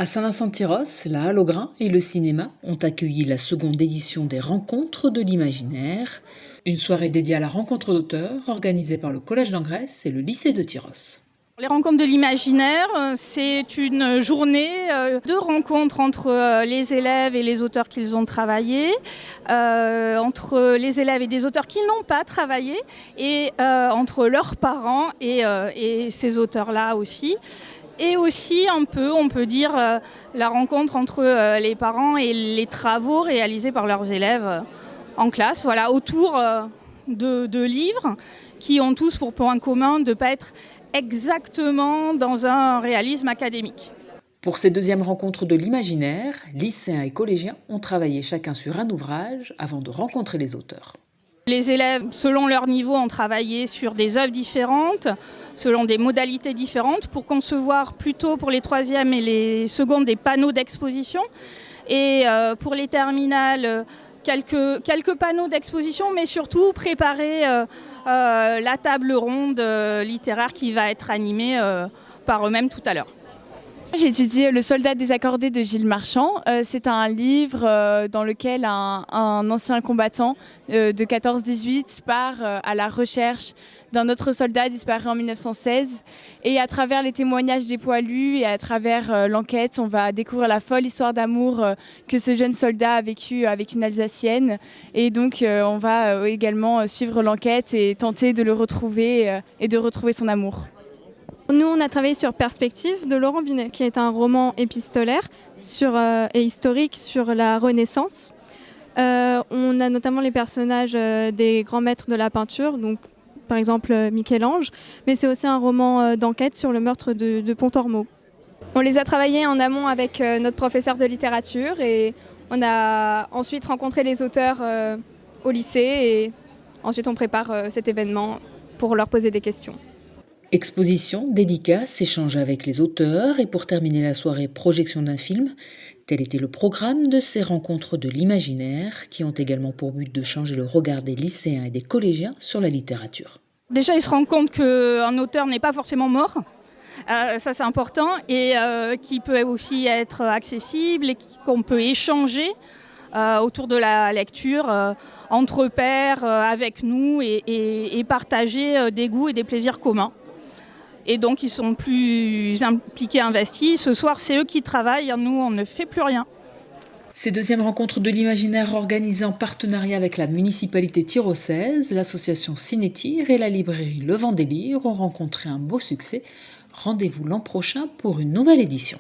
À Saint-Vincent-de-Tyrosse, la Halle au Grain et le cinéma ont accueilli la seconde édition des Rencontres de l'Imaginaire, une soirée dédiée à la rencontre d'auteurs organisée par le Collège d'Angresse et le lycée de Tyrosse. Les rencontres de l'imaginaire, c'est une journée de rencontres entre les élèves et les auteurs qu'ils ont travaillés, entre les élèves et des auteurs qui n'ont pas travaillé, et entre leurs parents et ces auteurs-là aussi. Et aussi un peu, on peut dire, la rencontre entre les parents et les travaux réalisés par leurs élèves en classe, voilà, autour de livres qui ont tous pour point commun de ne pas être exactement dans un réalisme académique. Pour ces deuxièmes rencontres de l'imaginaire, lycéens et collégiens ont travaillé chacun sur un ouvrage avant de rencontrer les auteurs. Les élèves, selon leur niveau, ont travaillé sur des œuvres différentes, selon des modalités différentes, pour concevoir plutôt pour les troisièmes et les secondes des panneaux d'exposition. Et pour les terminales, quelques panneaux d'exposition, mais surtout préparer la table ronde littéraire qui va être animée par eux-mêmes tout à l'heure. J'ai étudié Le Soldat désaccordé de Gilles Marchand. C'est un livre dans lequel un ancien combattant de 14-18 part à la recherche d'un autre soldat disparu en 1916. Et à travers les témoignages des poilus et à travers l'enquête, on va découvrir la folle histoire d'amour que ce jeune soldat a vécue avec une Alsacienne. Et donc on va également suivre l'enquête et tenter de le retrouver et de retrouver son amour. Nous, on a travaillé sur Perspective de Laurent Binet, qui est un roman épistolaire et historique sur la Renaissance. On a notamment les personnages des grands maîtres de la peinture, donc par exemple Michel-Ange, mais c'est aussi un roman d'enquête sur le meurtre de Pontormo. On les a travaillés en amont avec notre professeur de littérature et on a ensuite rencontré les auteurs au lycée et ensuite on prépare cet événement pour leur poser des questions. Exposition, dédicaces, échanges avec les auteurs et pour terminer la soirée, projection d'un film. Tel était le programme de ces rencontres de l'imaginaire qui ont également pour but de changer le regard des lycéens et des collégiens sur la littérature. Déjà, ils se rendent compte qu'un auteur n'est pas forcément mort. Ça, c'est important. Et qui peut aussi être accessible et qu'on peut échanger autour de la lecture entre pairs, avec nous et partager des goûts et des plaisirs communs. Et donc, ils sont plus impliqués, investis. Ce soir, c'est eux qui travaillent. Nous, on ne fait plus rien. Ces deuxièmes rencontres de l'imaginaire organisées en partenariat avec la municipalité tyrossaise, l'association Cinétire et la librairie Le Vent des Livres ont rencontré un beau succès. Rendez-vous l'an prochain pour une nouvelle édition.